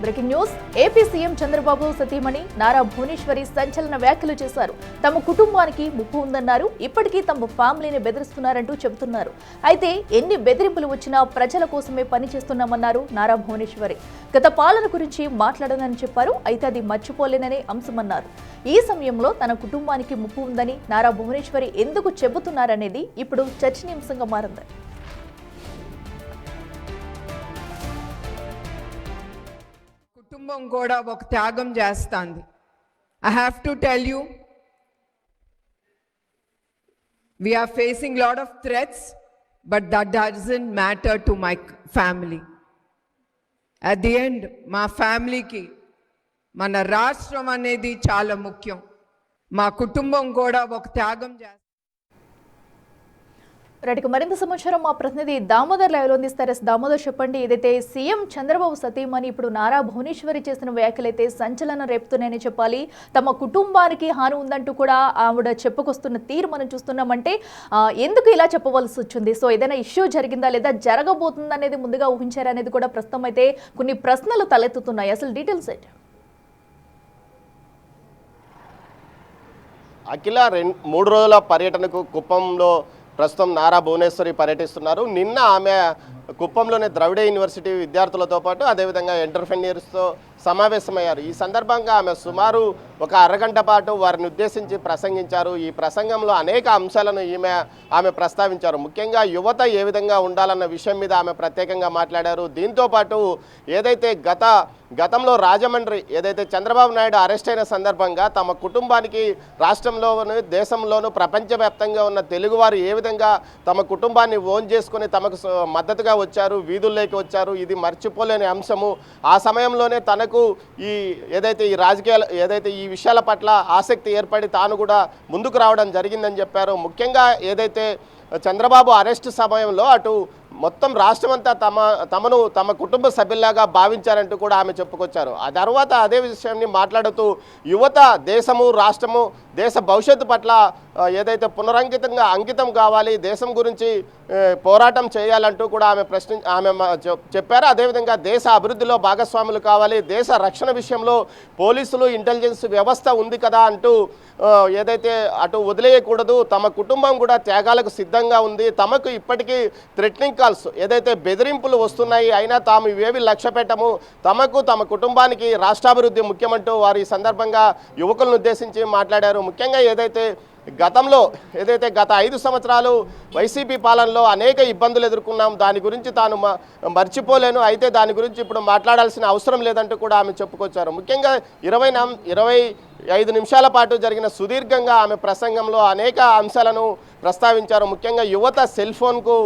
Breaking news. AP CM Chandrababu సతీమణి నారా భువనేశ్వరి సంచలన వ్యాఖ్యలు చేశారు. తమ కుటుంబానికి ముప్పు ఉందన్నారు. ఇప్పటికీ తమ ఫ్యామిలీని బెదిరిస్తున్నారంటూ చెబుతున్నారు. అయితే ఎన్ని బెదిరింపులు వచ్చినా ప్రజల కోసమే పనిచేస్తున్నామన్నారు నారా భువనేశ్వరి. గత పాలన గురించి మాట్లాడనని చెప్పారు. అయితే అది మర్చిపోలేననే అంశమన్నారు. ఈ సమయంలో తన కుటుంబానికి ముప్పు ఉందని నారా భువనేశ్వరి ఎందుకు చెబుతున్నారనేది ఇప్పుడు చర్చనీయాంశంగా మారింది. కుటుంబం కూడా ఒక త్యాగం చేస్తుంది. I have to tell you, we are facing lot of threats, but that doesn't matter to my family. At the end, మా ఫ్యామిలీకి మన రాష్ట్రం అనేది చాలా ముఖ్యం. మా కుటుంబం కూడా ఒక త్యాగం చేస్తుంది. రైట్కి మరింత సమాచారం మా ప్రతినిధి దామోదర్ లైవ్లో అందిస్తారు. దామోదర్, చెప్పండి. ఏదైతే సీఎం చంద్రబాబు సతీమణి ఇప్పుడు నారా భువనేశ్వరి చేసిన వ్యాఖ్యలైతే సంచలనం రేపుతున్నాయని చెప్పాలి. తమ కుటుంబానికి హాని ఉందంటూ కూడా ఆవిడ చెప్పుకొస్తున్న తీరు మనం చూస్తున్నామంటే ఎందుకు ఇలా చెప్పవలసి వచ్చింది? సో ఏదైనా ఇష్యూ జరిగిందా లేదా జరగబోతుందా అనేది ముందుగా ఊహించారనేది కూడా ప్రస్తుతం అయితే కొన్ని ప్రశ్నలు తలెత్తుతున్నాయి. అసలు డీటెయిల్స్ ఏంటి? అఖిల 3 రోజుల పర్యటనకు కుప్పంలో ప్రస్తుతం నారా భువనేశ్వరి పర్యటిస్తున్నారు. నిన్న ఆమె కుప్పంలోని ద్రవిడ యూనివర్సిటీ విద్యార్థులతో పాటు అదేవిధంగా ఎంటర్ప్రెన్యూర్స్తో సమావేశమయ్యారు. ఈ సందర్భంగా ఆమె సుమారు ఒక అరగంట పాటు వారిని ఉద్దేశించి ప్రసంగించారు. ఈ ప్రసంగంలో అనేక అంశాలను ఆమె ప్రస్తావించారు. ముఖ్యంగా యువత ఏ విధంగా ఉండాలన్న విషయం మీద ఆమె ప్రత్యేకంగా మాట్లాడారు. దీంతోపాటు ఏదైతే గతంలో రాజమండ్రి ఏదైతే చంద్రబాబు నాయుడు అరెస్ట్ అయిన సందర్భంగా తమ కుటుంబానికి రాష్ట్రంలోను దేశంలోను ప్రపంచవ్యాప్తంగా ఉన్న తెలుగువారు ఏ విధంగా తమ కుటుంబాన్ని ఓన్ చేసుకుని తమకు మద్దతుగా వచ్చారు, వీధుల్లోకి వచ్చారు, ఇది మర్చిపోలేని అంశము. ఆ సమయంలోనే తనకు ఏదైతే ఈ రాజకీయాలు ఏదైతే ఈ విషయాల పట్ల ఆసక్తి ఏర్పడి తాను కూడా ముందుకు రావడం జరిగిందని చెప్పారు. ముఖ్యంగా ఏదైతే చంద్రబాబు అరెస్ట్ సమయంలో అటు మొత్తం రాష్ట్రమంతా తమ కుటుంబ సభ్యుల్లాగా భావించారంటూ కూడా ఆమె చెప్పుకొచ్చారు. ఆ తర్వాత అదే విషయాన్ని మాట్లాడుతూ యువత దేశము రాష్ట్రము దేశ భవిష్యత్తు పట్ల ఏదైతే అంకితం కావాలి, దేశం గురించి పోరాటం చేయాలంటూ కూడా ఆమె చెప్పారు. అదేవిధంగా దేశ అభివృద్ధిలో భాగస్వాములు కావాలి, దేశ రక్షణ విషయంలో పోలీసులు ఇంటెలిజెన్స్ వ్యవస్థ ఉంది కదా అంటూ ఏదైతే అటు వదిలేయకూడదు, తమ కుటుంబం కూడా త్యాగాలకు సిద్ధంగా ఉంది, తమకు ఇప్పటికీ థ్రెటనింగ్ కాల్స్ ఏదైతే బెదిరింపులు వస్తున్నాయి అయినా తాము ఇవేవి లక్ష్య పెట్టము, తమకు తమ కుటుంబానికి రాష్ట్రాభివృద్ధి ముఖ్యమంటూ వారు ఈ సందర్భంగా యువకులను ఉద్దేశించి మాట్లాడారు. ముఖ్యంగా గత 5 సంవత్సరాలు వైసీపీ పాలనలో అనేక ఇబ్బందులు ఎదుర్కొన్నాం, దాని గురించి తాను మర్చిపోలేను, అయితే దాని గురించి ఇప్పుడు మాట్లాడాల్సిన అవసరం లేదంటూ కూడా ఆమె చెప్పుకొచ్చారు. ముఖ్యంగా 25 నిమిషాల పాటు జరిగిన సుదీర్ఘంగా ఆమె ప్రసంగంలో అనేక అంశాలను ప్రస్తావించారు. ముఖ్యంగా యువత సెల్ ఫోన్కు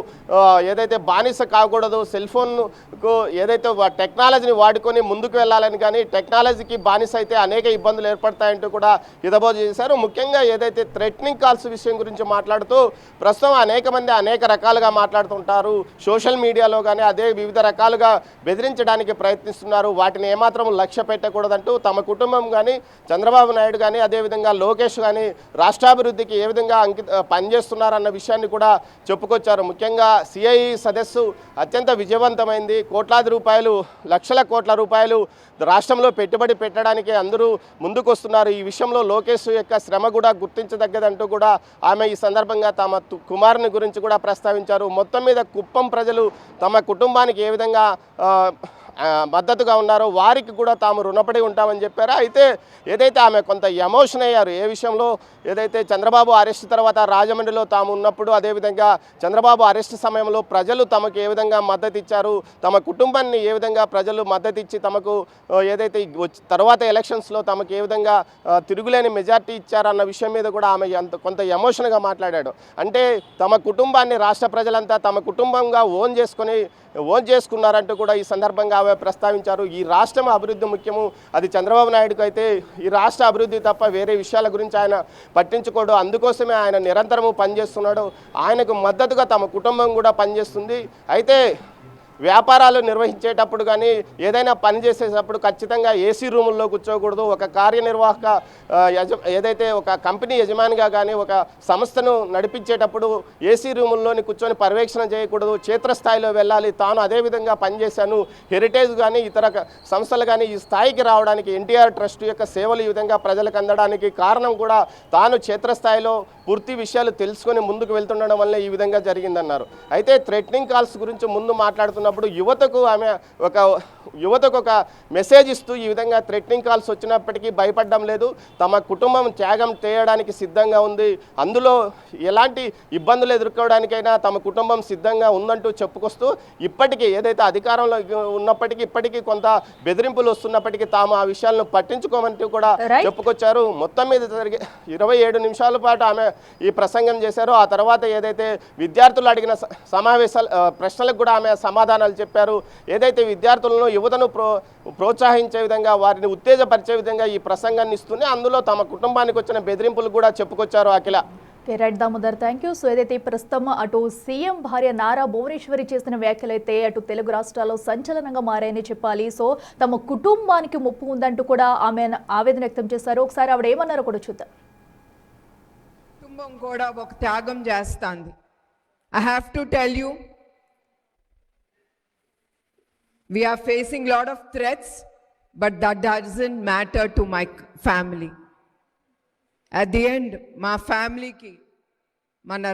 ఏదైతే బానిస కాకూడదు, సెల్ ఫోన్కు ఏదైతే టెక్నాలజీని వాడుకొని ముందుకు వెళ్ళాలని, కానీ టెక్నాలజీకి బానిస అయితే అనేక ఇబ్బందులు ఏర్పడతాయంటూ కూడా హితబోధ చేశారు. ముఖ్యంగా ఏదైతే థ్రెటనింగ్ కాల్స్ విషయం గురించి మాట్లాడుతూ ప్రస్తుతం అనేక మంది అనేక రకాలుగా మాట్లాడుతుంటారు. సోషల్ మీడియాలో కానీ అదే వివిధ రకాలుగా బెదిరించడానికి ప్రయత్నిస్తున్నారు. వాటిని ఏమాత్రం లక్ష్య పెట్టకూడదంటూ తమ కుటుంబం కానీ చంద్రబాబు నాయుడు కానీ అదేవిధంగా లోకేష్ కానీ రాష్ట్రాభివృద్ధికి ఏ విధంగా పనిచేస్తున్నారన్న విషయాన్ని కూడా చెప్పుకొచ్చారు. ముఖ్యంగా సిఐ సదస్సు అత్యంత విజయవంతమైంది. లక్షల కోట్ల రూపాయలు రాష్ట్రంలో పెట్టుబడి పెట్టడానికి అందరూ ముందుకొస్తున్నారు. ఈ విషయంలో లోకేష్ యొక్క శ్రమ కూడా గుర్తించదగ్గదంటూ కూడా ఆమె ఈ సందర్భంగా తమ కుమారుని గురించి కూడా ప్రస్తావించారు. మొత్తం మీద కుప్పం ప్రజలు తమ కుటుంబానికి ఏ విధంగా మద్దతుగా ఉన్నారో వారికి కూడా తాము రుణపడి ఉంటామని చెప్పారు. అయితే ఏదైతే ఆమె కొంత ఎమోషన్ అయ్యారు ఏ విషయంలో, ఏదైతే చంద్రబాబు అరెస్ట్ తర్వాత రాజమండ్రిలో తాము ఉన్నప్పుడు అదేవిధంగా చంద్రబాబు అరెస్ట్ సమయంలో ప్రజలు తమకు ఏ విధంగా మద్దతు ఇచ్చారు, తమ కుటుంబాన్ని ఏ విధంగా ప్రజలు మద్దతు ఇచ్చి తమకు ఏదైతే తర్వాత ఎలక్షన్స్లో తమకు ఏ విధంగా తిరుగులేని మెజార్టీ ఇచ్చారన్న విషయం మీద కూడా ఆమె కొంత ఎమోషన్గా మాట్లాడాడు. అంటే తమ కుటుంబాన్ని రాష్ట్ర ప్రజలంతా తమ కుటుంబంగా ఓన్ చేసుకున్నారంటూ కూడా ఈ సందర్భంగా ఆమె ప్రస్తావించారు. ఈ రాష్ట్రం అభివృద్ధి ముఖ్యము, అది చంద్రబాబు నాయుడుకు అయితే ఈ రాష్ట్ర అభివృద్ధి తప్ప వేరే విషయాల గురించి ఆయన పట్టించుకోడు, అందుకోసమే ఆయన నిరంతరము పనిచేస్తున్నాడు, ఆయనకు మద్దతుగా తమ కుటుంబం కూడా పనిచేస్తుంది. అయితే వ్యాపారాలు నిర్వహించేటప్పుడు కానీ ఏదైనా పని చేసేటప్పుడు ఖచ్చితంగా ఏసీ రూముల్లో కూర్చోకూడదు. ఒక కార్యనిర్వాహక ఏదైతే ఒక కంపెనీ యజమానిగా కానీ ఒక సంస్థను నడిపించేటప్పుడు ఏసీ రూముల్లోని కూర్చొని పర్యవేక్షణ చేయకూడదు. క్షేత్రస్థాయిలో వెళ్ళాలి. తాను అదేవిధంగా పనిచేశాను. హెరిటేజ్ కానీ ఇతర సంస్థలు కానీ ఈ స్థాయికి రావడానికి ఎన్టీఆర్ ట్రస్ట్ యొక్క సేవలు ఈ విధంగా ప్రజలకు అందడానికి కారణం కూడా తాను క్షేత్రస్థాయిలో పూర్తి విషయాలు తెలుసుకొని ముందుకు వెళ్తుండడం వల్లే ఈ విధంగా జరిగిందన్నారు. అయితే థ్రెటనింగ్ కాల్స్ గురించి ముందు మాట్లాడుతున్నప్పుడు యువతకు ఒక మెసేజ్ ఇస్తూ ఈ విధంగా థ్రెటనింగ్ కాల్స్ వచ్చినప్పటికీ భయపడడం లేదు. తమ కుటుంబం త్యాగం చేయడానికి సిద్ధంగా ఉంది. అందులో ఎలాంటి ఇబ్బందులు ఎదుర్కోవడానికైనా తమ కుటుంబం సిద్ధంగా ఉందంటూ చెప్పుకొస్తూ ఇప్పటికీ ఏదైతే అధికారంలో ఉన్నప్పటికీ ఇప్పటికీ కొంత బెదిరింపులు వస్తున్నప్పటికీ తాము ఆ విషయాలను పట్టించుకోమంటూ కూడా చెప్పుకొచ్చారు. మొత్తం మీద జరిగే 27 నిమిషాల పాటు ఆమె ఈ ప్రసంగం చేశారు. ఆ తర్వాత ఏదైతే విద్యార్థులు అడిగిన ప్రశ్నలకు కూడా ఆమె సమాధానాలు చెప్పారు. ఏదైతే విద్యార్థులను యువతను ప్రోత్సహించే విధంగా వారిని ఉత్తేజపరిచే విధంగా ఈ ప్రసంగాన్ని ఇస్తూనే అందులో తమ కుటుంబానికి వచ్చిన బెదిరింపులు కూడా చెప్పుకొచ్చారు. Akhila right Damodar, thank you. So ఏదైతే ప్రస్తుతం అటు సీఎం భార్య నారా భువనేశ్వరి చేసిన వ్యాఖ్యలైతే అటు తెలుగు రాష్ట్రాల్లో సంచలనంగా మారాయని చెప్పాలి. సో తమ కుటుంబానికి ముప్పు ఉందంటూ కూడా ఆమె ఆవేదన వ్యక్తం చేశారు. ఒకసారి ఆవిడ ఏమన్నారో కూడా చూద్దాం. కుటుంబం కూడా ఒక త్యాగం చేస్తుంది. I have to tell you, we are facing a lot of threats, but that doesn't matter to my family. At the end, my family ki mana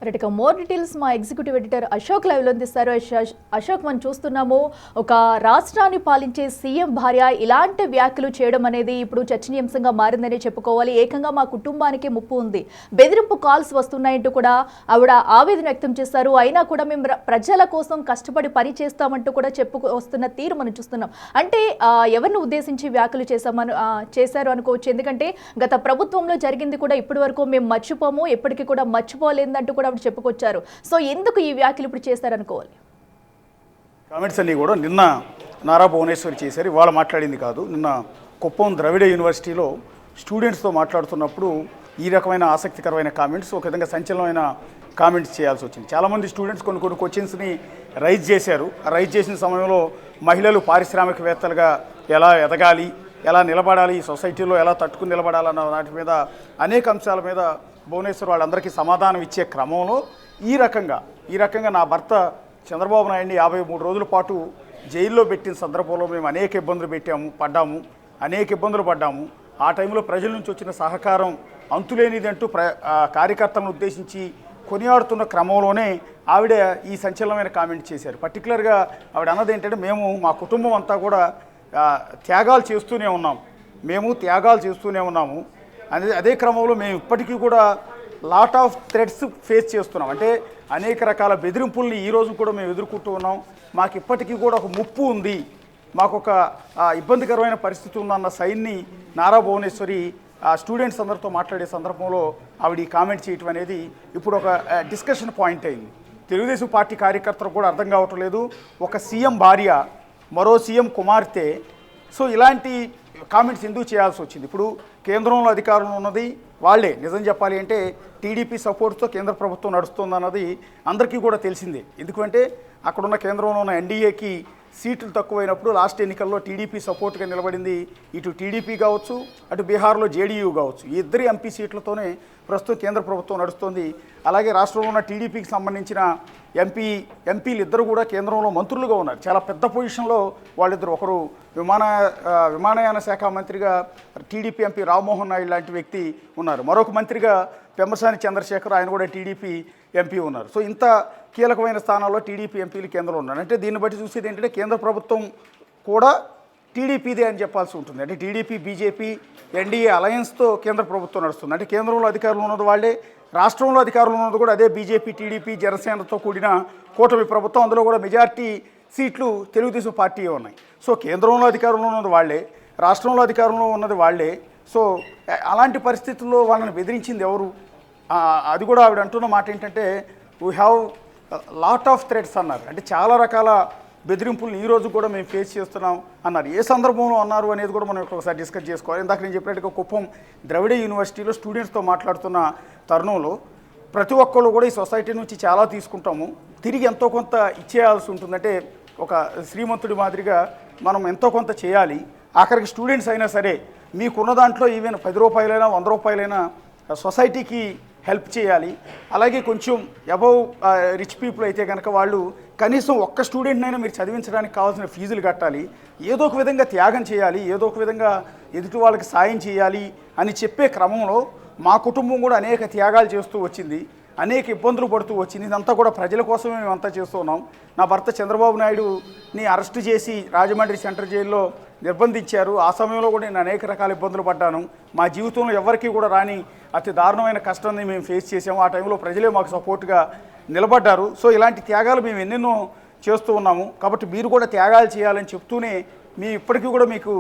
right, more details మా ఎగ్జిక్యూటివ్ ఎడిటర్ అశోక్ లైవ్లో అందిస్తారు. అశోక్, మనం చూస్తున్నాము ఒక రాష్ట్రాన్ని పాలించే CM భార్య ఇలాంటి వ్యాఖ్యలు చేయడం అనేది ఇప్పుడు చర్చనీయాంశంగా మారిందని చెప్పుకోవాలి. ఏకంగా మా కుటుంబానికి ముప్పు ఉంది, బెదిరింపు కాల్స్ వస్తున్నాయంటూ కూడా ఆవిడ ఆవేదన వ్యక్తం చేశారు. అయినా కూడా మేము ప్రజల కోసం కష్టపడి పని చేస్తామంటూ కూడా వస్తున్న తీరు మనం చూస్తున్నాం. అంటే ఎవరిని ఉద్దేశించి వ్యాఖ్యలు చేశారు అనుకోవచ్చు. ఎందుకంటే గత ప్రభుత్వంలో జరిగింది కూడా ఇప్పటి వరకు మేము మర్చిపోము, ఎప్పటికీ కూడా మర్చిపోలేదంటూ కూడా చెప్పుకొచ్చారు. సో ఎందుకు ఈ వ్యాఖ్యలు ఇప్పుడు చేశారనుకోవాలి? కామెంట్స్ అన్నీ కూడా నిన్న నారా భువనేశ్వరి చేశారు, ఇవాళ మాట్లాడింది కాదు. నిన్న కుప్పం ద్రవిడ యూనివర్సిటీలో స్టూడెంట్స్తో మాట్లాడుతున్నప్పుడు ఈ రకమైన ఆసక్తికరమైన కామెంట్స్, ఒక విధంగా సంచలనమైన కామెంట్స్ చేయాల్సి వచ్చింది. చాలామంది స్టూడెంట్స్ కొన్ని క్వశ్చన్స్ని రైజ్ చేశారు. రైజ్ చేసిన సమయంలో మహిళలు పారిశ్రామికవేత్తలుగా ఎలా ఎదగాలి, ఎలా నిలబడాలి, ఈ సొసైటీలో ఎలా తట్టుకుని నిలబడాలన్న వాటి మీద అనేక అంశాల మీద భువనేశ్వర్ వాళ్ళందరికీ సమాధానం ఇచ్చే క్రమంలో ఈ రకంగా నా భర్త చంద్రబాబు నాయుడిని 53 రోజుల పాటు జైల్లో పెట్టిన సందర్భంలో మేము అనేక ఇబ్బందులు పడ్డాము. ఆ టైంలో ప్రజల నుంచి వచ్చిన సహకారం అంతులేనిదంటూ కార్యకర్తలను ఉద్దేశించి కొనియాడుతున్న క్రమంలోనే ఆవిడ ఈ సంచలనమైన కామెంట్ చేశారు. పర్టికులర్గా ఆవిడ అన్నది ఏంటంటే, మేము మా కుటుంబం అంతా కూడా త్యాగాలు చేస్తూనే ఉన్నాము. అదే క్రమంలో మేము ఇప్పటికీ కూడా లాట్ ఆఫ్ థ్రెట్స్ ఫేస్ చేస్తున్నాం. అంటే అనేక రకాల బెదిరింపుల్ని ఈరోజు కూడా మేము ఎదుర్కొంటూ ఉన్నాం. మాకు ఇప్పటికీ కూడా ఒక ముప్పు ఉంది, మాకు ఒక ఇబ్బందికరమైన పరిస్థితి ఉందన్న సైన్ని నారా భువనేశ్వరి స్టూడెంట్స్ అందరితో మాట్లాడే సందర్భంలో ఆవిడ ఈ కామెంట్ చేయటం అనేది ఇప్పుడు ఒక డిస్కషన్ పాయింట్ అయింది. తెలుగుదేశం పార్టీ కార్యకర్తలకు కూడా అర్థం కావటం లేదు, ఒక సీఎం భార్య మరో సీఎం కుమార్తె సో ఇలాంటి కామెంట్స్ ఎందుకు చేయాల్సి వచ్చింది. ఇప్పుడు కేంద్రంలో అధికారంలో ఉన్నది వాళ్ళే. నిజం చెప్పాలి అంటే టీడీపీ సపోర్ట్తో కేంద్ర ప్రభుత్వం నడుస్తుందన్నది అందరికీ కూడా తెలిసిందే. ఎందుకంటే అక్కడున్న కేంద్రంలో ఉన్న ఎన్డీఏకి సీట్లు తక్కువైనప్పుడు లాస్ట్ ఎన్నికల్లో టీడీపీ సపోర్ట్గా నిలబడింది ఇటు టీడీపీ కావచ్చు, అటు బీహార్లో జేడీయూ కావచ్చు. ఈ ఇద్దరి ఎంపీ సీట్లతోనే ప్రస్తుతం కేంద్ర ప్రభుత్వం నడుస్తుంది. అలాగే రాష్ట్రంలో ఉన్న టీడీపీకి సంబంధించిన ఎంపీలు ఇద్దరు కూడా కేంద్రంలో మంత్రులుగా ఉన్నారు. చాలా పెద్ద పొజిషన్లో వాళ్ళిద్దరు, ఒకరు విమానయాన శాఖ మంత్రిగా టీడీపీ ఎంపీ రామ్మోహన్ నాయుడు లాంటి వ్యక్తి ఉన్నారు, మరొక మంత్రిగా పెమ్మసాని చంద్రశేఖర్, ఆయన కూడా టీడీపీ ఎంపీ ఉన్నారు. సో ఇంత కీలకమైన స్థానాల్లో టీడీపీ ఎంపీలు కేంద్రంలో ఉన్నారు. అంటే దీన్ని బట్టి చూసేది ఏంటంటే కేంద్ర ప్రభుత్వం కూడా టీడీపీదే అని చెప్పాల్సి ఉంటుంది. అంటే టీడీపీ, బీజేపీ, ఎన్డీఏ అలయన్స్తో కేంద్ర ప్రభుత్వం నడుస్తుంది. అంటే కేంద్రంలో అధికారంలో ఉన్నది వాళ్ళే, రాష్ట్రంలో అధికారంలో ఉన్నది కూడా అదే బీజేపీ, టీడీపీ, జనసేనతో కూడిన కూటమి ప్రభుత్వం. అందులో కూడా మెజార్టీ సీట్లు తెలుగుదేశం పార్టీ ఉన్నాయి. సో కేంద్రంలో అధికారంలో ఉన్నది వాళ్ళే, రాష్ట్రంలో అధికారంలో ఉన్నది వాళ్ళే. సో అలాంటి పరిస్థితుల్లో వాళ్ళని బెదిరించింది ఎవరు? అది కూడా ఆవిడ అంటున్న మాట ఏంటంటే, we have lot of threats అన్నారు. అంటే చాలా రకాల బెదిరింపులను ఈరోజు కూడా మేము ఫేస్ చేస్తున్నాం అన్నారు. ఏ సందర్భంలో అన్నారు అనేది కూడా మనం ఒకసారి డిస్కస్ చేసుకోవాలి. ఇందాక నేను చెప్పినట్టుగా కుప్పం ద్రవిడ యూనివర్సిటీలో స్టూడెంట్స్తో మాట్లాడుతున్న తరుణంలో ప్రతి ఒక్కళ్ళు కూడా ఈ సొసైటీ నుంచి చాలా తీసుకుంటాము, తిరిగి ఎంతో కొంత ఇచ్చేయాల్సి ఉంటుందంటే ఒక శ్రీమంతుడి మాదిరిగా మనం ఎంతో కొంత చేయాలి. ఆఖరికి స్టూడెంట్స్ అయినా సరే మీకున్న దాంట్లో ఈవెన్ 10 రూపాయలైనా 100 రూపాయలైనా సొసైటీకి హెల్ప్ చేయాలి. అలాగే కొంచెం అబౌవ్ రిచ్ పీపుల్ అయితే కనుక వాళ్ళు కనీసం ఒక్క స్టూడెంట్నైనా మీరు చదివించడానికి కావాల్సిన ఫీజులు కట్టాలి, ఏదో ఒక విధంగా త్యాగం చేయాలి, ఏదో ఒక విధంగా ఎదుటి వాళ్ళకి సాయం చేయాలి అని చెప్పే క్రమంలో మా కుటుంబం కూడా అనేక త్యాగాలు చేస్తూ వచ్చింది, అనేక ఇబ్బందులు పడుతూ వచ్చింది. ఇదంతా కూడా ప్రజల కోసమే మేమంతా చేస్తున్నాం. నా భర్త చంద్రబాబు నాయుడుని అరెస్ట్ చేసి రాజమండ్రి సెంట్రల్ జైల్లో నిర్బంధించారు. ఆ సమయంలో కూడా నేను అనేక రకాల ఇబ్బందులు పడ్డాను. మా జీవితంలో ఎవరికీ కూడా రాని అతి దారుణమైన కష్టాన్ని మేము ఫేస్ చేసాము. ఆ టైంలో ప్రజలే మాకు సపోర్ట్గా నిలబడ్డారు. సో ఇలాంటి త్యాగాలు మేము ఎన్నెన్నో చేస్తూ ఉన్నాము. కాబట్టి మీరు కూడా త్యాగాలు చేయాలని చెప్తూనే మేము ఇప్పటికీ కూడా మీకు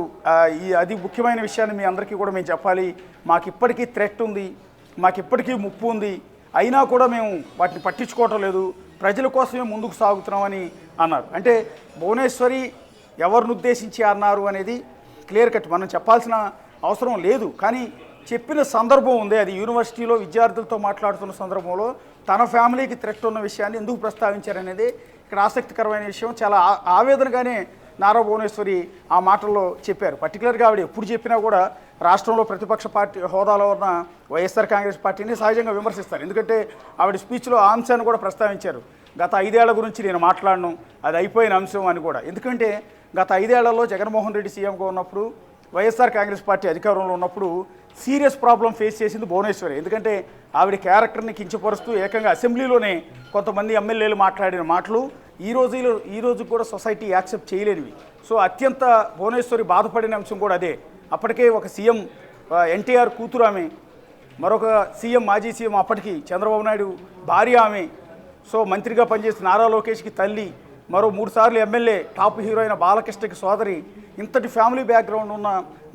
అది ముఖ్యమైన విషయాన్ని మీ అందరికీ కూడా మేము చెప్పాలి. మాకు ఇప్పటికీ థ్రెట్ ఉంది, మాకు ఇప్పటికీ ముప్పు ఉంది, అయినా కూడా మేము వాటిని పట్టించుకోవటం లేదు, ప్రజల కోసమే ముందుకు సాగుతున్నామని అన్నారు. అంటే భువనేశ్వరి ఎవరిని ఉద్దేశించి అన్నారు అనేది క్లియర్ కట్ మనం చెప్పాల్సిన అవసరం లేదు. కానీ చెప్పిన సందర్భం ఉంది, అది యూనివర్సిటీలో విద్యార్థులతో మాట్లాడుతున్న సందర్భంలో తన ఫ్యామిలీకి థ్రెట్ ఉన్న విషయాన్ని ఎందుకు ప్రస్తావించారనేది ఇక్కడ ఆసక్తికరమైన విషయం. చాలా ఆవేదనగానే నారా భువనేశ్వరి ఆ మాటల్లో చెప్పారు. పర్టికులర్గా ఆవిడ ఎప్పుడు చెప్పినా కూడా రాష్ట్రంలో ప్రతిపక్ష పార్టీ హోదాలో ఉన్న వైఎస్ఆర్ కాంగ్రెస్ పార్టీని సహజంగా విమర్శిస్తారు. ఎందుకంటే ఆవిడ స్పీచ్లో ఆ అంశాన్ని కూడా ప్రస్తావించారు. గత 5 ఏళ్ల గురించి నేను మాట్లాడను, అది అయిపోయిన అంశం అని కూడా. ఎందుకంటే గత 5 ఏళ్లలో జగన్మోహన్ రెడ్డి సీఎంగా ఉన్నప్పుడు, వైఎస్ఆర్ కాంగ్రెస్ పార్టీ అధికారంలో ఉన్నప్పుడు సీరియస్ ప్రాబ్లం ఫేస్ చేసింది భువనేశ్వరి. ఎందుకంటే ఆవిడ క్యారెక్టర్ని కించపరుస్తూ ఏకంగా అసెంబ్లీలోనే కొంతమంది ఎమ్మెల్యేలు మాట్లాడిన మాటలు ఈ రోజు కూడా సొసైటీ యాక్సెప్ట్ చేయలేనివి. సో అత్యంత భువనేశ్వరి బాధపడిన అంశం కూడా అదే. అప్పటికే ఒక సీఎం ఎన్టీఆర్ కూతురు ఆమె, మరొక సీఎం మాజీ సీఎం అప్పటికి చంద్రబాబు నాయుడు భార్య ఆమె, సో మంత్రిగా పనిచేసిన నారా లోకేష్కి తల్లి, మరో 3 సార్లు ఎమ్మెల్యే, టాప్ హీరో అయిన బాలకృష్ణకి సోదరి, ఇంతటి ఫ్యామిలీ బ్యాక్గ్రౌండ్ ఉన్న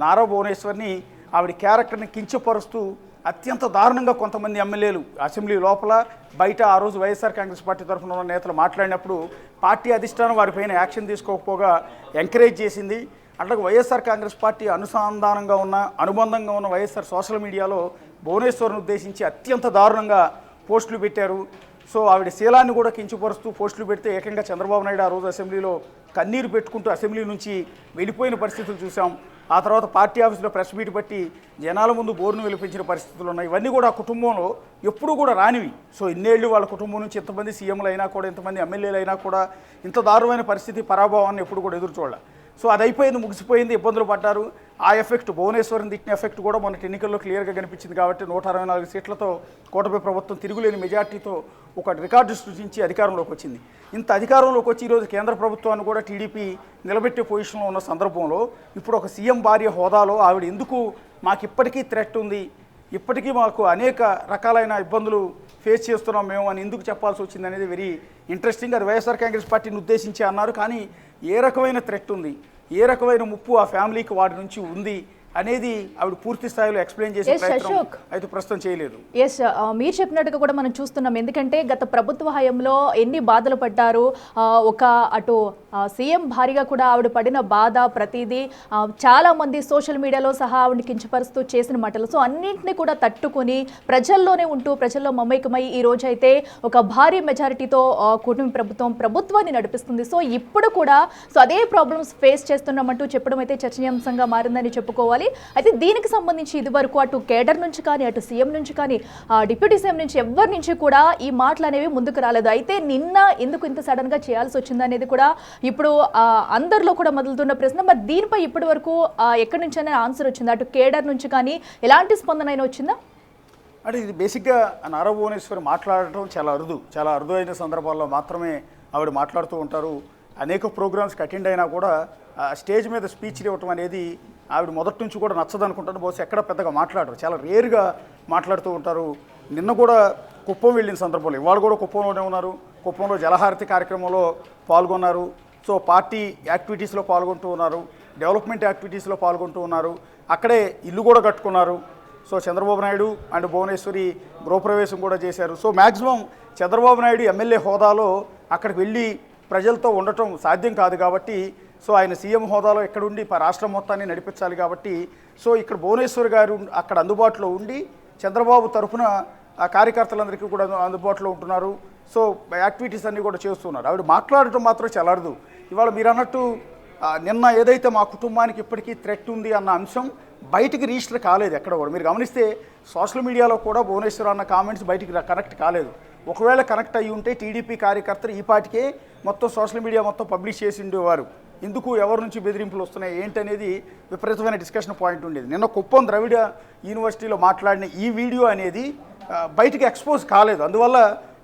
నారా భువనేశ్వర్ని ఆవిడ క్యారెక్టర్ని కించపరుస్తూ అత్యంత దారుణంగా కొంతమంది ఎమ్మెల్యేలు అసెంబ్లీ లోపల బయట ఆ రోజు వైఎస్ఆర్ కాంగ్రెస్ పార్టీ తరఫున ఉన్న నేతలు మాట్లాడినప్పుడు పార్టీ అధిష్టానం వారిపైన యాక్షన్ తీసుకోకపోగా ఎంకరేజ్ చేసింది. అట్లాగే వైఎస్ఆర్ కాంగ్రెస్ పార్టీ అనుబంధంగా ఉన్న వైఎస్ఆర్ సోషల్ మీడియాలో భువనేశ్వర్ని ఉద్దేశించి అత్యంత దారుణంగా పోస్టులు పెట్టారు. సో ఆవిడ శీలాన్ని కూడా కించపరుస్తూ పోస్టులు పెడితే ఏకంగా చంద్రబాబు నాయుడు ఆ రోజు అసెంబ్లీలో కన్నీరు పెట్టుకుంటూ అసెంబ్లీ నుంచి వెళ్ళిపోయిన పరిస్థితులు చూసాం. ఆ తర్వాత పార్టీ ఆఫీసులో ప్రెస్ మీట్ బట్టి జనాల ముందు బోరును వెలిపించిన పరిస్థితులు ఉన్నాయి. ఇవన్నీ కూడా ఆ కుటుంబంలో ఎప్పుడూ కూడా రానివి. సో ఇన్నేళ్ళు వాళ్ళ కుటుంబం నుంచి ఇంతమంది సీఎంలు అయినా కూడా, ఇంతమంది ఎమ్మెల్యేలు అయినా కూడా ఇంత దారుణమైన పరిస్థితి, పరాభవాన్ని ఎప్పుడు కూడా ఎదురు చూడాలి. సో అది అయిపోయింది, ముగిసిపోయింది, ఇబ్బందులు పడ్డారు. ఆ ఎఫెక్ట్ భువనేశ్వరిని తిట్టిన ఎఫెక్ట్ కూడా మొన్న ఎన్నికల్లో క్లియర్గా కనిపించింది. కాబట్టి 164 సీట్లతో కూటమి ప్రభుత్వం తిరుగులేని మెజార్టీతో ఒక రికార్డు సృష్టించి అధికారంలోకి వచ్చింది. ఇంత అధికారంలోకి వచ్చి ఈరోజు కేంద్ర ప్రభుత్వాన్ని కూడా టీడీపీ నిలబెట్టే పొజిషన్లో ఉన్న సందర్భంలో ఇప్పుడు ఒక సీఎం భార్య హోదాలో ఆవిడ ఎందుకు మాకు ఇప్పటికీ థ్రెట్ ఉంది, ఇప్పటికీ మాకు అనేక రకాలైన ఇబ్బందులు ఫేస్ చేస్తున్నాం మేము అని ఎందుకు చెప్పాల్సి వచ్చింది అనేది వెరీ ఇంట్రెస్టింగ్. అది వైఎస్ఆర్ కాంగ్రెస్ పార్టీని ఉద్దేశించి అన్నారు. కానీ ఏ రకమైన థ్రెట్ ఉంది, ఏ రకమైన ముప్పు ఆ ఫ్యామిలీకి వాటి నుంచి ఉంది అనేది ఆవిడ పూర్తి స్థాయిలో ఎక్స్ప్లెయిన్ చేసే ప్రయత్నం అయితే ప్రస్తుతం చేయలేదు. ఎస్, మీరు చెప్పినట్టుగా కూడా మనం చూస్తున్నాం. ఎందుకంటే గత ప్రభుత్వ హయాంలో ఎన్ని బాధలు పడ్డారు, ఒక అటు సీఎం భారీగా కూడా ఆవిడ పడిన బాధ ప్రతిదీ చాలా మంది సోషల్ మీడియాలో సహా ఆవిడని కించపరుస్తూ చేసిన మాటలు, సో అన్నింటినీ కూడా తట్టుకుని ప్రజల్లోనే ఉంటూ ప్రజల్లో మమైకమై ఈ రోజైతే ఒక భారీ మెజారిటీతో కూటమి ప్రభుత్వాన్ని నడిపిస్తుంది. సో ఇప్పుడు కూడా సో అదే ప్రాబ్లమ్స్ ఫేస్ చేస్తున్నామంటూ చెప్పడం అయితే చర్చనీయాంశంగా మారిందని చెప్పుకోవాలి. అయితే దీనికి సంబంధించి ఇదివరకు అటు కేడర్ నుంచి కానీ, అటు సీఎం నుంచి కానీ, డిప్యూటీ సీఎం నుంచి ఎవరి నుంచి కూడా ఈ మాటలు అనేవి ముందుకు రాలేదు. అయితే నిన్న ఎందుకు ఇంత సడన్ గా చేయాల్సి వచ్చింది అనేది కూడా ఇప్పుడు అందరిలో కూడా మొదలుతున్న ప్రశ్న. మరి దీనిపై ఇప్పటి వరకు ఎక్కడి నుంచైనా ఆన్సర్ వచ్చిందా? అటు కేడర్ నుంచి కానీ ఎలాంటి స్పందన అయినా వచ్చిందా? అంటే ఇది బేసిక్గా నారా భువనేశ్వరి మాట్లాడటం చాలా అరుదైన సందర్భాల్లో మాత్రమే ఆవిడ మాట్లాడుతూ ఉంటారు. అనేక ప్రోగ్రామ్స్కి అటెండ్ అయినా కూడా స్టేజ్ మీద స్పీచ్లు ఇవ్వటం అనేది ఆవిడ మొదటి నుంచి కూడా నచ్చదనుకుంటాను. బహుశా ఎక్కడ పెద్దగా మాట్లాడరు, చాలా రేర్గా మాట్లాడుతూ ఉంటారు. నిన్న కూడా కుప్పం వెళ్ళిన సందర్భంలో, ఇవాళ కూడా కుప్పంలోనే ఉన్నారు. కుప్పంలో జలహారతి కార్యక్రమంలో పాల్గొన్నారు. సో పార్టీ యాక్టివిటీస్లో పాల్గొంటూ ఉన్నారు, డెవలప్మెంట్ యాక్టివిటీస్లో పాల్గొంటూ ఉన్నారు. అక్కడే ఇల్లు కూడా కట్టుకున్నారు. సో చంద్రబాబు నాయుడు అండ్ భువనేశ్వరి గృహప్రవేశం కూడా చేశారు. So maximum Chandrababu Naidu MLA హోదాలో అక్కడికి వెళ్ళి ప్రజలతో ఉండటం సాధ్యం కాదు. కాబట్టి సో ఆయన సీఎం హోదాలో ఎక్కడుండి రాష్ట్రం మొత్తాన్ని నడిపించాలి. కాబట్టి సో ఇక్కడ భువనేశ్వర్ గారు అక్కడ అందుబాటులో ఉండి చంద్రబాబు తరఫున ఆ కార్యకర్తలందరికీ కూడా అందుబాటులో ఉంటున్నారు. సో యాక్టివిటీస్ అన్నీ కూడా చేస్తున్నారు. ఆవిడ మాట్లాడటం మాత్రం చెల్లరదు. ఇవాళ మీరు అన్నట్టు నిన్న ఏదైతే మా కుటుంబానికి ఇప్పటికీ థ్రెట్ ఉంది అన్న అంశం బయటికి రిజిస్టర్ కాలేదు ఎక్కడ కూడా. మీరు గమనిస్తే సోషల్ మీడియాలో కూడా భువనేశ్వర్ అన్న కామెంట్స్ బయటికి కనెక్ట్ కాలేదు. ఒకవేళ కనెక్ట్ అయ్యి ఉంటే టీడీపీ కార్యకర్తలు ఈ పాటికే మొత్తం సోషల్ మీడియా మొత్తం పబ్లిష్ చేసి ఉండేవారు. ఎందుకు ఎవరి నుంచి బెదిరింపులు వస్తున్నాయి ఏంటనేది విపరీతమైన డిస్కషన్ పాయింట్ ఉండేది. నిన్న కుప్పం ద్రవిడ యూనివర్సిటీలో మాట్లాడిన ఈ వీడియో అనేది బయటికి ఎక్స్పోజ్ కాలేదు. అందువల్ల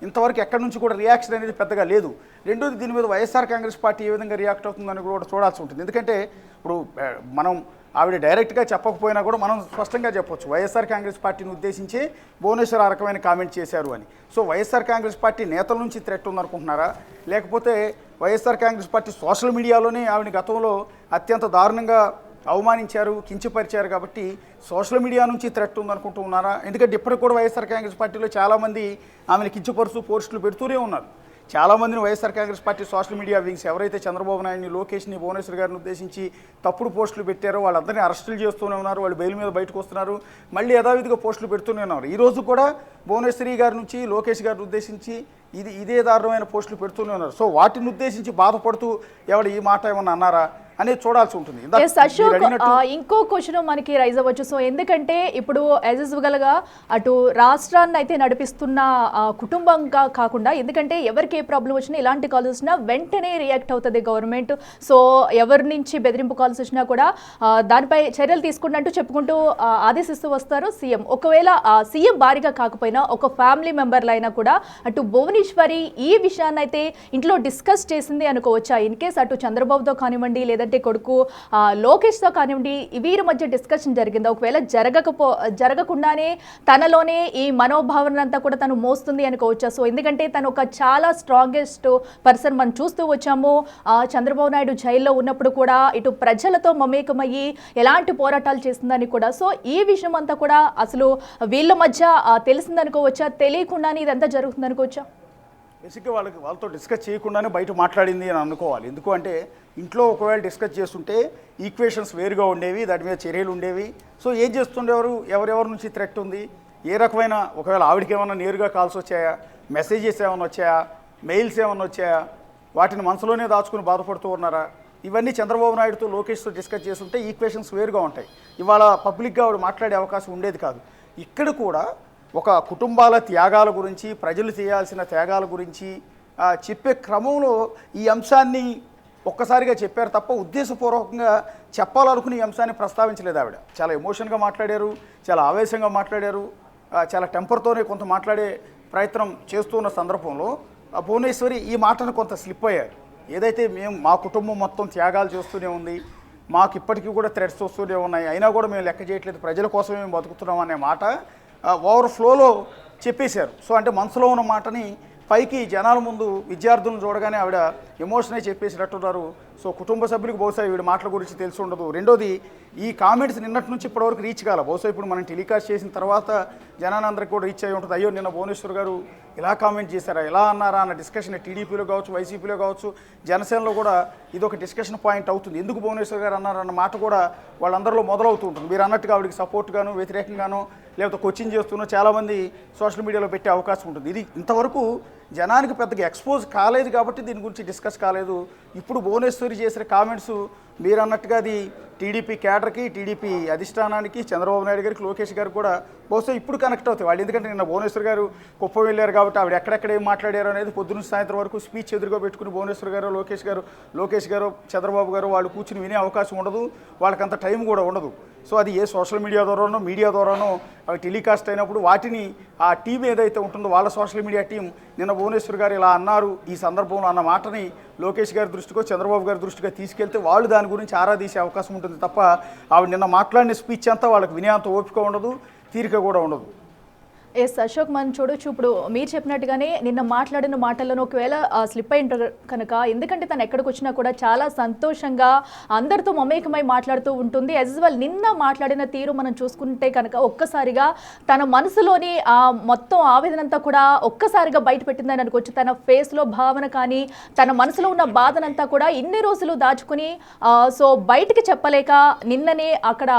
ఇంతవరకు ఎక్కడి నుంచి కూడా రియాక్షన్ అనేది పెద్దగా లేదు. రెండోది, దీని మీద వైఎస్ఆర్ కాంగ్రెస్ పార్టీ ఏ విధంగా రియాక్ట్ అవుతుందని కూడా చూడాల్సి ఉంటుంది. ఎందుకంటే ఇప్పుడు మనం ఆవిడ డైరెక్ట్గా చెప్పకపోయినా కూడా మనం స్పష్టంగా చెప్పొచ్చు, వైఎస్ఆర్ కాంగ్రెస్ పార్టీని ఉద్దేశించి భువనేశ్వర్ ఆ రకమైన కామెంట్ చేశారు అని. సో వైఎస్ఆర్ కాంగ్రెస్ పార్టీ నేతల నుంచి థ్రెట్ ఉందనుకుంటున్నారా, లేకపోతే వైఎస్ఆర్ కాంగ్రెస్ పార్టీ సోషల్ మీడియాలోనే ఆవిడ గతంలో అత్యంత దారుణంగా అవమానించారు, కించపరిచారు కాబట్టి సోషల్ మీడియా నుంచి థ్రెట్ ఉందనుకుంటూ ఉన్నారా? ఎందుకంటే ఇప్పటికి కూడా వైఎస్ఆర్ కాంగ్రెస్ పార్టీలో చాలామంది ఆమెను కించపరుస్తూ పోస్టులు పెడుతూనే ఉన్నారు. చాలామందిని YSR Congress party social media wings ఎవరైతే చంద్రబాబు నాయుడిని, లోకేష్ని, భువనేశ్వర్ గారిని ఉద్దేశించి తప్పుడు పోస్టులు పెట్టారో వాళ్ళందరినీ అరెస్టులు చేస్తూనే ఉన్నారు. వాళ్ళు బెయిల్ మీద బయటకు వస్తున్నారు, మళ్ళీ యథావిధిగా పోస్టులు పెడుతూనే ఉన్నారు. ఈరోజు కూడా భువనేశ్వరి గారి నుంచి లోకేష్ గారిని ఉద్దేశించి ఇదే దారుణమైన పోస్టులు పెడుతూనే ఉన్నారు. సో వాటిని ఉద్దేశించి బాధపడుతూ ఎవడు ఈ మాట ఏమన్నా అన్నారా అనేది చూడాల్సి ఉంటుంది. ఇంకో క్వశ్చన్ మనకి రైజ్ అవ్వచ్చు. సో ఎందుకంటే ఇప్పుడు యాజ్ యూజువల్ గా అటు రాష్ట్రాన్ని అయితే నడిపిస్తున్న కుటుంబంగా కాకుండా, ఎందుకంటే ఎవరికి ఏ ప్రాబ్లం వచ్చినా ఇలాంటి కాల్స్ వచ్చినా వెంటనే రియాక్ట్ అవుతుంది గవర్నమెంట్. సో ఎవరి నుంచి బెదిరింపు కాల్స్ వచ్చినా కూడా దానిపై చర్యలు తీసుకుంటూ చెప్పుకుంటూ ఆదేశిస్తూ వస్తారు సీఎం. ఒకవేళ సీఎం భారీగా కాకపోయినా ఒక ఫ్యామిలీ మెంబర్లు అయినా కూడా అటు భువనేశ్వరి ఈ విషయాన్ని అయితే ఇంట్లో డిస్కస్ చేసింది అనుకోవచ్చా? ఇన్ కేస్ అటు చంద్రబాబుతో కానివ్వండి, లేదా కొడుకు లోకేష్తో కానివ్వండి, వీరి మధ్య డిస్కషన్ జరిగిందా? ఒకవేళ జరగకుండానే తనలోనే ఈ మనోభావన అంతా కూడా తను మోస్తుంది అనుకోవచ్చా? సో ఎందుకంటే తను ఒక చాలా స్ట్రాంగెస్ట్ పర్సన్ మనం చూస్తూ వచ్చాము. చంద్రబాబు నాయుడు జైల్లో ఉన్నప్పుడు కూడా ఇటు ప్రజలతో మమేకమయ్యి ఎలాంటి పోరాటాలు చేస్తుందని కూడా. సో ఈ విషయం అంతా కూడా అసలు వీళ్ళ మధ్య తెలిసిందనుకోవచ్చా, తెలియకుండానే ఇదంతా జరుగుతుంది అనుకోవచ్చా? బేసిక్గా వాళ్ళతో డిస్కస్ చేయకుండానే బయట మాట్లాడింది అని అనుకోవాలి. ఎందుకు అంటే ఇంట్లో ఒకవేళ డిస్కస్ చేస్తుంటే ఈక్వేషన్స్ వేరుగా ఉండేవి, దాని మీద చర్యలు ఉండేవి. సో ఏం చేస్తుండేవారు, ఎవరెవరి నుంచి థ్రెట్ ఉంది, ఏ రకమైన, ఒకవేళ ఆవిడకి ఏమన్నా నేరుగా కాల్స్ వచ్చాయా, మెసేజెస్ ఏమైనా వచ్చాయా, మెయిల్స్ ఏమైనా వచ్చాయా, వాటిని మనసులోనే దాచుకుని బాధపడుతూ ఉన్నారా, ఇవన్నీ చంద్రబాబు నాయుడుతో లోకేష్తో డిస్కస్ చేస్తుంటే ఈక్వేషన్స్ వేరుగా ఉంటాయి. ఇవాళ పబ్లిక్గా ఆవిడ మాట్లాడే అవకాశం ఉండేది కాదు. ఇక్కడ కూడా ఒక కుటుంబాల త్యాగాల గురించి, ప్రజలు చేయాల్సిన త్యాగాల గురించి చెప్పే క్రమంలో ఈ అంశాన్ని ఒక్కసారిగా చెప్పారు తప్ప ఉద్దేశపూర్వకంగా చెప్పాలనుకుని ఈ అంశాన్ని ప్రస్తావించలేదు. ఆవిడ చాలా ఎమోషన్గా మాట్లాడారు, చాలా ఆవేశంగా మాట్లాడారు, చాలా టెంపర్తోనే కొంత మాట్లాడే ప్రయత్నం చేస్తున్న సందర్భంలో భువనేశ్వరి ఈ మాటను కొంత స్లిప్ అయ్యారు. ఏదైతే మా కుటుంబం మొత్తం త్యాగాలు చేస్తూనే ఉంది, మాకు ఇప్పటికీ కూడా థ్రెట్స్ వస్తూనే ఉన్నాయి, అయినా కూడా మేము లెక్క చేయట్లేదు, ప్రజల కోసం మేము బతుకుతున్నాం అనే మాట ఓవర్ఫ్లోలో చెప్పేశారు. సో అంటే మనసులో ఉన్న మాటని పైకి జనాల ముందు విద్యార్థులను చూడగానే ఆవిడ ఎమోషనే చెప్పేసినట్టున్నారు. సో కుటుంబ సభ్యులకు బహుశా వీడి మాటల గురించి తెలిసి ఉండదు. రెండోది, ఈ కామెంట్స్ నిన్నటి నుంచి ఇప్పటివరకు రీచ్ కాల. బహుశా ఇప్పుడు మనం టెలికాస్ట్ చేసిన తర్వాత జనానందరికీ కూడా రీచ్ అయి ఉంటుంది. అయ్యో నిన్న భువనేశ్వర్ గారు ఇలా కామెంట్ చేశారా, ఎలా అన్నారా అన్న డిస్కషన్ టీడీపీలో కావచ్చు, వైసీపీలో కావచ్చు, జనసేనలో కూడా ఇది ఒక డిస్కషన్ పాయింట్ అవుతుంది. ఎందుకు భువనేశ్వర్ గారు అన్నారన్న మాట కూడా వాళ్ళందరిలో మొదలవుతూ ఉంటుంది. మీరు అన్నట్టుగా ఆవిడకి సపోర్ట్గాను, వ్యతిరేకంగాను, లేకపోతే కోచింగ్ చేస్తున్న చాలామంది సోషల్ మీడియాలో పెట్టే అవకాశం ఉంటుంది. ఇది ఇంతవరకు జనానికి పెద్దగా ఎక్స్పోజ్ కాలేదు కాబట్టి దీని గురించి డిస్కస్ కాలేదు. ఇప్పుడు భువనేశ్వరి చేసిన కామెంట్స్ మీరు అన్నట్టుగా అది టీడీపీ క్యాడర్కి, టీడీపీ అధిష్టానానికి, చంద్రబాబు నాయుడు గారికి, లోకేష్ గారికి కూడా బహుశా ఇప్పుడు కనెక్ట్ అవుతాయి వాళ్ళు. ఎందుకంటే నిన్న భువనేశ్వర్ గారు కుప్పం వెళ్ళారు కాబట్టి ఆవిడ ఎక్కడెక్కడ ఏం మాట్లాడారు అనేది పొద్దున్న సాయంత్రం వరకు స్పీచ్ ఎదురుగా పెట్టుకుని భువనేశ్వర్ గారు, లోకేష్ గారు, చంద్రబాబు గారు వాళ్ళు కూర్చుని వినే అవకాశం ఉండదు, వాళ్ళకంత టైం కూడా ఉండదు. సో అది ఏ సోషల్ మీడియా ద్వారానో, మీడియా ద్వారానో అవి టెలికాస్ట్ అయినప్పుడు వాటిని ఆ టీం ఏదైతే ఉంటుందో వాళ్ళ సోషల్ మీడియా టీం నిన్న భువనేశ్వర్ గారు ఇలా అన్నారు ఈ సందర్భంలో అన్న మాటని లోకేష్ గారి దృష్టికో, చంద్రబాబు గారి దృష్టిగా తీసుకెళ్తే వాళ్ళు దాని గురించి ఆరాధీసే అవకాశం ఉంటుంది తప్ప ఆవిడ నిన్న మాట్లాడిన స్పీచ్ అంతా వాళ్ళకి వినే అంత ఓపిక ఉండదు, తీరిక కూడా ఉండదు. ఎస్ అశోక్, మనం చూడొచ్చు ఇప్పుడు మీరు చెప్పినట్టుగానే నిన్న మాట్లాడిన మాటలను ఒకవేళ స్లిప్ అయి ఉంటారు కనుక, ఎందుకంటే తను ఎక్కడికి వచ్చినా కూడా చాలా సంతోషంగా అందరితో మమేకమై మాట్లాడుతూ ఉంటుంది. యాజ్ యూజువల్ నిన్న మాట్లాడిన తీరు మనం చూసుకుంటే కనుక ఒక్కసారిగా తన మనసులోని మొత్తం ఆవేదనంతా కూడా ఒక్కసారిగా బయట పెట్టిందని అనుకోవచ్చు. తన ఫేస్లో భావన కానీ, తన మనసులో ఉన్న బాధనంతా కూడా ఇన్ని రోజులు దాచుకుని సో బయటికి చెప్పలేక నిన్ననే అక్కడ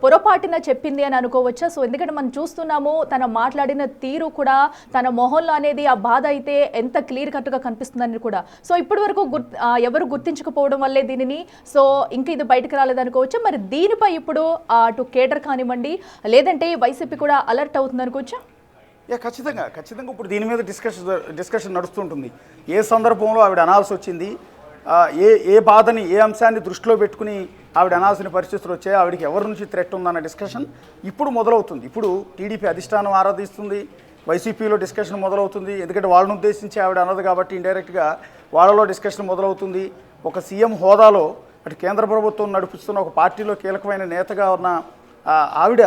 పొరపాటున చెప్పింది అని అనుకోవచ్చా? సో ఎందుకంటే మనం చూస్తున్నాము తన మాట్లాడిన తీరు కూడా తన మొహంలో అనేది ఆ బాధ అయితే ఎంత క్లియర్ కట్గా కనిపిస్తుందని కూడా. సో ఇప్పటి వరకు ఎవరు గుర్తించకపోవడం వల్లే దీనిని సో ఇంకా ఇది బయటకు రాలేదనుకోవచ్చు. మరి దీనిపై ఇప్పుడు అటు కేడర్ కానివ్వండి లేదంటే వైసీపీ కూడా అలర్ట్ అవుతుంది అనుకోవచ్చా? ఖచ్చితంగా ఇప్పుడు దీని మీద డిస్కషన్ నడుస్తుంటుంది. ఏ సందర్భంలో ఆవిడ అనాల్సి వచ్చింది, ఏ బాధని ఏ అంశాన్ని దృష్టిలో పెట్టుకుని ఆవిడ అనాల్సిన పరిస్థితులు వచ్చాయి, ఆవిడకి ఎవరి నుంచి థ్రెట్ ఉందన్న డిస్కషన్ ఇప్పుడు మొదలవుతుంది. ఇప్పుడు టీడీపీ అధిష్టానం ఆరాధిస్తుంది, వైసీపీలో డిస్కషన్ మొదలవుతుంది. ఎందుకంటే వాళ్ళని ఉద్దేశించి ఆవిడ అన్నది కాబట్టి ఇండైరెక్ట్గా వాళ్ళలో డిస్కషన్ మొదలవుతుంది. ఒక సీఎం హోదాలో అటు కేంద్ర ప్రభుత్వం నడిపిస్తున్న ఒక పార్టీలో కీలకమైన నేతగా ఉన్న ఆవిడ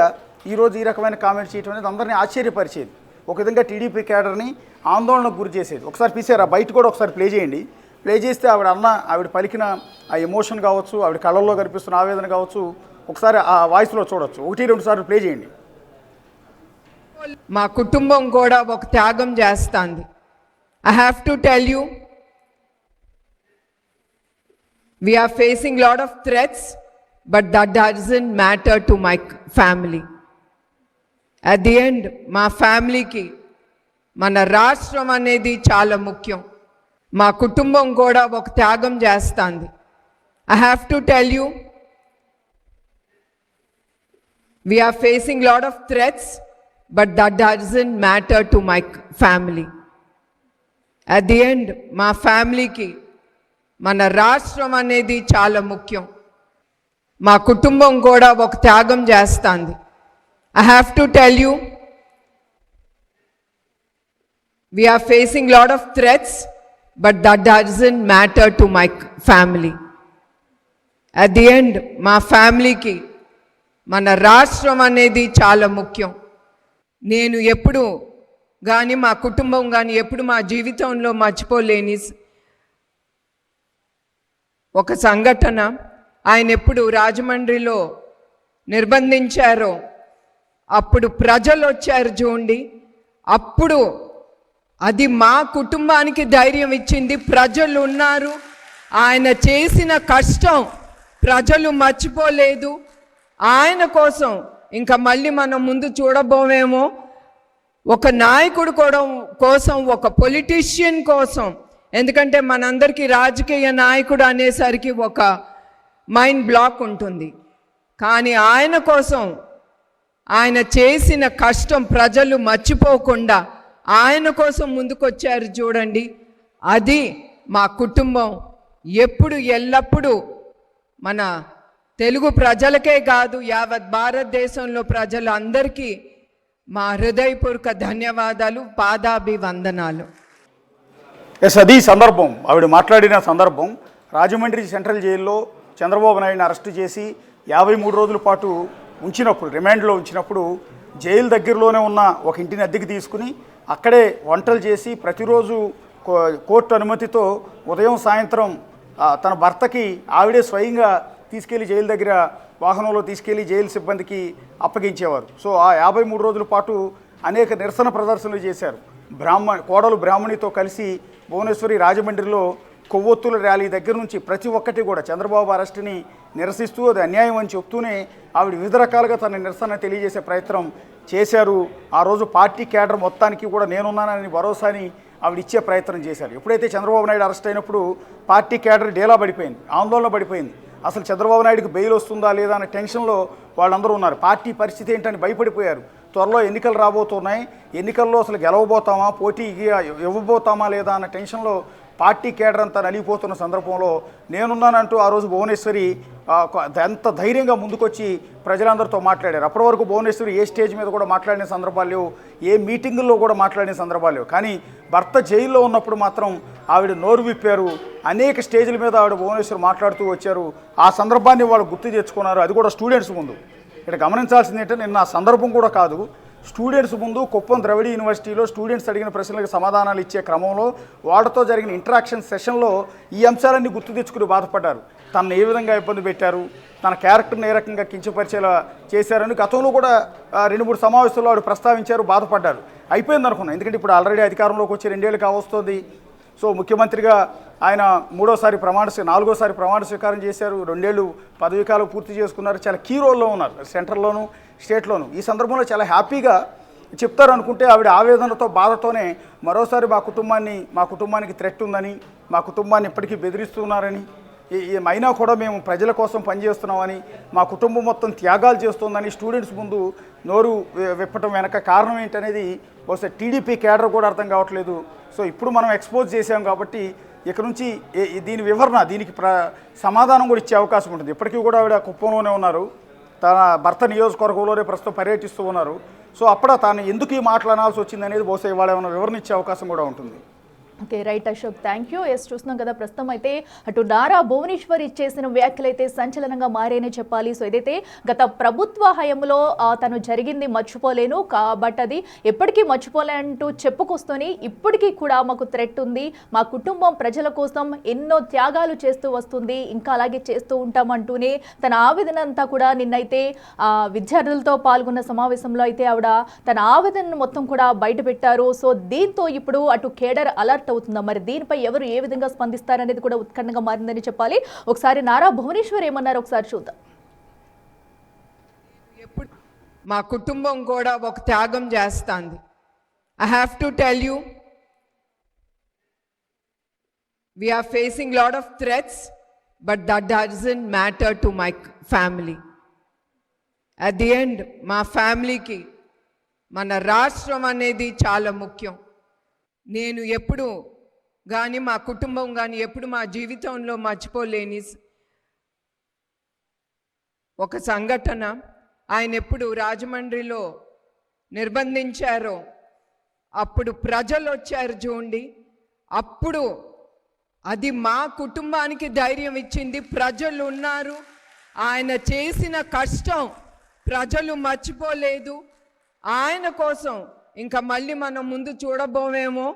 ఈరోజు ఈ రకమైన కామెంట్ చేయడం అనేది అందరినీ ఆశ్చర్యపరిచేది. ఒక విధంగా టీడీపీ క్యాడర్ని ఆందోళనకు గురి చేసేది. ఒకసారి తీసారు ఆ బయట కూడా ఒకసారి ప్లే చేయండి. ప్లే చేస్తే ఆవిడ పలికిన ఆ ఎమోషన్ కావచ్చు, ఆవిడ కళ్ళల్లో కనిపిస్తున్న ఆవేదన కావచ్చు, ఒకసారి ఆ వాయిస్లో చూడొచ్చు. 1-2 సార్లు ప్లే చేయండి. మా కుటుంబం కూడా ఒక త్యాగం చేస్తుంది. I have to tell you, we are facing lot of threats, but that doesn't matter to my family. At the end, మా ఫ్యామిలీకి మన రాష్ట్రం అనేది చాలా ముఖ్యం. మా కుటుంబం కూడా ఒక త్యాగం చేస్తుంది. I have to tell you, we are facing lot of threats, but that doesn't matter to my family. At the end, మా ఫ్యామిలీకి మన రాష్ట్రం అనేది చాలా ముఖ్యం. మా కుటుంబం కూడా ఒక త్యాగం చేస్తుంది. I have to tell you, we are facing lot of threats, but that doesn't matter to my family. At the end, మా ఫ్యామిలీకి మన రాష్ట్రం అనేది చాలా ముఖ్యం. నేను ఎప్పుడు కానీ మా కుటుంబం కానీ ఎప్పుడు మా జీవితంలో మర్చిపోలేని ఒక సంఘటన, ఆయన ఎప్పుడు రాజమండ్రిలో నిర్బంధించారో అప్పుడు ప్రజలు వచ్చారు చూడండి, అప్పుడు అది మా కుటుంబానికి ధైర్యం ఇచ్చింది. ప్రజలు ఉన్నారు, ఆయన చేసిన కష్టం ప్రజలు మర్చిపోలేదు. ఆయన కోసం ఇంకా మళ్ళీ మనం ముందు చూడబోమేమో, ఒక నాయకుడు కూడా కోసం, ఒక పొలిటీషియన్ కోసం. ఎందుకంటే మనందరికీ రాజకీయ నాయకుడు అనేసరికి ఒక మైండ్ బ్లాక్ ఉంటుంది. కానీ ఆయన కోసం ఆయన చేసిన కష్టం ప్రజలు మర్చిపోకుండా ఆయన కోసం ముందుకొచ్చారు చూడండి. అది మా కుటుంబం ఎప్పుడు ఎల్లప్పుడూ మన తెలుగు ప్రజలకే కాదు యావత్ భారతదేశంలో ప్రజలందరికీ మా హృదయపూర్వక ధన్యవాదాలు, పాదాభివందనాలు. అది సందర్భం, ఆవిడ మాట్లాడిన సందర్భం. రాజమండ్రి సెంట్రల్ జైల్లో చంద్రబాబు నాయుడిని అరెస్టు చేసి 53 రోజుల పాటు ఉంచినప్పుడు, రిమాండ్లో ఉంచినప్పుడు, జైలు దగ్గరలోనే ఉన్న ఒక ఇంటిని అద్దెకి తీసుకుని అక్కడే వంటలు చేసి ప్రతిరోజు కోర్టు అనుమతితో ఉదయం సాయంత్రం తన భర్తకి ఆవిడే స్వయంగా తీసుకెళ్లి జైలు దగ్గర వాహనంలో తీసుకెళ్లి జైలు సిబ్బందికి అప్పగించేవారు. సో ఆ 53 రోజుల పాటు అనేక నిరసన ప్రదర్శనలు చేశారు. కోడలు బ్రాహ్మణితో కలిసి భువనేశ్వరి రాజమండ్రిలో కొవ్వొత్తుల ర్యాలీ దగ్గర నుంచి ప్రతి ఒక్కటి కూడా చంద్రబాబు అరెస్టుని నిరసిస్తూ అది అన్యాయం అని చెప్తూనే ఆవిడ వివిధ రకాలుగా తన నిరసన తెలియజేసే ప్రయత్నం చేశారు. ఆ రోజు పార్టీ క్యాడర్ మొత్తానికి కూడా నేనున్నానని భరోసాని ఆవిడ ఇచ్చే ప్రయత్నం చేశారు. ఎప్పుడైతే చంద్రబాబు నాయుడు అరెస్ట్ అయినప్పుడు పార్టీ క్యాడర్ డేలా పడిపోయింది, ఆందోళన పడిపోయింది. అసలు చంద్రబాబు నాయుడుకి బెయిల్ వస్తుందా లేదా అనే టెన్షన్లో వాళ్ళందరూ ఉన్నారు. పార్టీ పరిస్థితి ఏంటని భయపడిపోయారు. త్వరలో ఎన్నికలు రాబోతున్నాయి, ఎన్నికల్లో అసలు గెలవబోతామా, పోటీ ఇవ్వబోతామా లేదా అన్న టెన్షన్లో పార్టీ కేడర్ అంతా నలిగిపోతున్న సందర్భంలో నేనున్నానంటూ ఆ రోజు భువనేశ్వరి ఎంత ధైర్యంగా ముందుకొచ్చి ప్రజలందరితో మాట్లాడారు. అప్పటి వరకు భువనేశ్వరి ఏ స్టేజ్ మీద కూడా మాట్లాడిన సందర్భాలు లేవు, ఏ మీటింగుల్లో కూడా మాట్లాడిన సందర్భాలు లేవు. కానీ భర్త జైల్లో ఉన్నప్పుడు మాత్రం ఆవిడ నోరు విప్పారు. అనేక స్టేజ్ల మీద ఆవిడ భువనేశ్వరి మాట్లాడుతూ వచ్చారు. ఆ సందర్భాన్ని వాళ్ళు గుర్తు తెచ్చుకున్నారు, అది కూడా స్టూడెంట్స్ ముందు. ఇక్కడ గమనించాల్సింది ఏంటంటే నిన్న ఆ సందర్భం కూడా కాదు, స్టూడెంట్స్ ముందు కుప్పం ద్రవిడ యూనివర్సిటీలో స్టూడెంట్స్ అడిగిన ప్రశ్నలకు సమాధానాలు ఇచ్చే క్రమంలో వాళ్ళతో జరిగిన ఇంటరాక్షన్ సెషన్లో ఈ అంశాలన్నీ గుర్తు తెచ్చుకుని బాధపడ్డారు. తనను ఏ విధంగా ఇబ్బంది పెట్టారు, తన క్యారెక్టర్ని ఏ రకంగా కించపరిచేలా చేశారని గతంలో కూడా 2-3 సమావేశాల్లో ఆవిడ ప్రస్తావించారు, బాధపడ్డారు. అయిపోయింది అనుకున్నాను, ఎందుకంటే ఇప్పుడు ఆల్రెడీ అధికారంలోకి వచ్చి 2 ఏళ్ళు కావస్తుంది. సో ముఖ్యమంత్రిగా ఆయన 4వసారి ప్రమాణ స్వీకారం చేశారు. 2 ఏళ్ళు పదవీకాలం పూర్తి చేసుకున్నారు. చాలా కీ రోల్లో ఉన్నారు, సెంట్రల్లోనూ స్టేట్లోనూ. ఈ సందర్భంలో చాలా హ్యాపీగా చెప్తారు అనుకుంటే ఆవిడ ఆవేదనతో బాధతోనే మరోసారి మా కుటుంబానికి థ్రెట్ ఉందని, మా కుటుంబాన్ని ఇప్పటికీ బెదిరిస్తున్నారని, అయినా కూడా మేము ప్రజల కోసం పనిచేస్తున్నామని, మా కుటుంబం మొత్తం త్యాగాలు చేస్తుందని స్టూడెంట్స్ ముందు నోరు విప్పటం వెనక కారణం ఏంటనేది బహుశా టీడీపీ కేడర్ కూడా అర్థం కావట్లేదు. సో ఇప్పుడు మనం ఎక్స్పోజ్ చేసాం కాబట్టి ఇక నుంచి దీని వివరణ, దీనికి సమాధానం కూడా ఇచ్చే అవకాశం ఉంటుంది. ఇప్పటికీ కూడా ఆవిడ కుప్పంలోనే ఉన్నారు, తన భర్త నియోజకవర్గంలోనే ప్రస్తుతం పర్యటిస్తూ ఉన్నారు. సో అప్పుడు తాను ఎందుకు ఈ మాటలు అనాల్సి వచ్చింది అనేది బహుశా ఇవాళ ఏమైనా వివరణ ఇచ్చే అవకాశం కూడా ఉంటుంది. Okay, right Ashok, thank you. Yes, చూస్తున్నాం కదా ప్రస్తుతం అయితే అటు నారా భువనేశ్వరి చేసిన వ్యాఖ్యలు అయితే సంచలనంగా మారేనే చెప్పాలి. సో ఏదైతే గత ప్రభుత్వ హయాంలో తను జరిగింది మర్చిపోలేను, కాబట్టి అది ఎప్పటికీ మర్చిపోలేనంటూ చెప్పుకొస్తూనే ఇప్పటికీ కూడా మాకు థ్రెట్ ఉంది, మా కుటుంబం ప్రజల కోసం ఎన్నో త్యాగాలు చేస్తూ వస్తుంది, ఇంకా అలాగే చేస్తూ ఉంటామంటూనే తన ఆవేదన అంతా కూడా నిన్నైతే విద్యార్థులతో పాల్గొన్న సమావేశంలో అయితే ఆవిడ తన ఆవేదనను మొత్తం కూడా బయట పెట్టారు. సో దీంతో ఇప్పుడు అటు కేడర్ అలర్ట్ అవుతుందా, మరి దీనిపై ఎవరు ఏ విధంగా స్పందిస్తారనేది కూడా ఉత్కంఠగా మారిందని చెప్పాలి. ఒకసారి నారా భువనేశ్వర్ ఏమన్నారు ఒకసారి చూద్దాం. ఎప్పుడు మా కుటుంబం కూడా ఒక త్యాగం చేస్తుంది. I have to tell you, we are facing lot of threats, but that doesn't matter to my family. At the end, మా ఫ్యామిలీకి మన రాష్ట్రం అనేది చాలా ముఖ్యం. నేను ఎప్పుడు కానీ మా కుటుంబం కానీ ఎప్పుడు మా జీవితంలో మర్చిపోలేని ఒక సంఘటన, ఆయన ఎప్పుడు రాజమండ్రిలో నిర్బంధించారో అప్పుడు ప్రజలు వచ్చారు చూడండి, అప్పుడు అది మా కుటుంబానికి ధైర్యం ఇచ్చింది. ప్రజలు ఉన్నారు, ఆయన చేసిన కష్టం ప్రజలు మర్చిపోలేదు. ఆయన కోసం ఇంకా మళ్ళీ మనం ముందు చూడబోమేమో,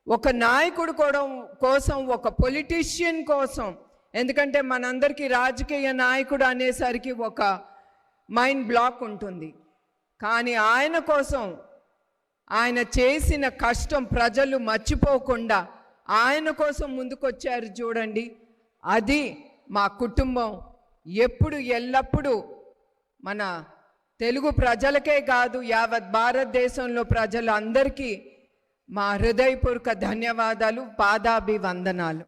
ఒక నాయకుడు కూడా కోసం, ఒక పొలిటీషియన్ కోసం. ఎందుకంటే మనందరికీ రాజకీయ నాయకుడు అనేసరికి ఒక మైండ్ బ్లాక్ ఉంటుంది, కానీ ఆయన కోసం ఆయన చేసిన కష్టం ప్రజలు మర్చిపోకుండా ఆయన కోసం ముందుకొచ్చారు చూడండి. అది మా కుటుంబం ఎప్పుడు ఎల్లప్పుడూ మన తెలుగు ప్రజలకే కాదు, యావత్ భారతదేశంలో ప్రజలందరికీ మా హృదయపూర్వక ధన్యవాదాలు, పాదాభివందనాలు.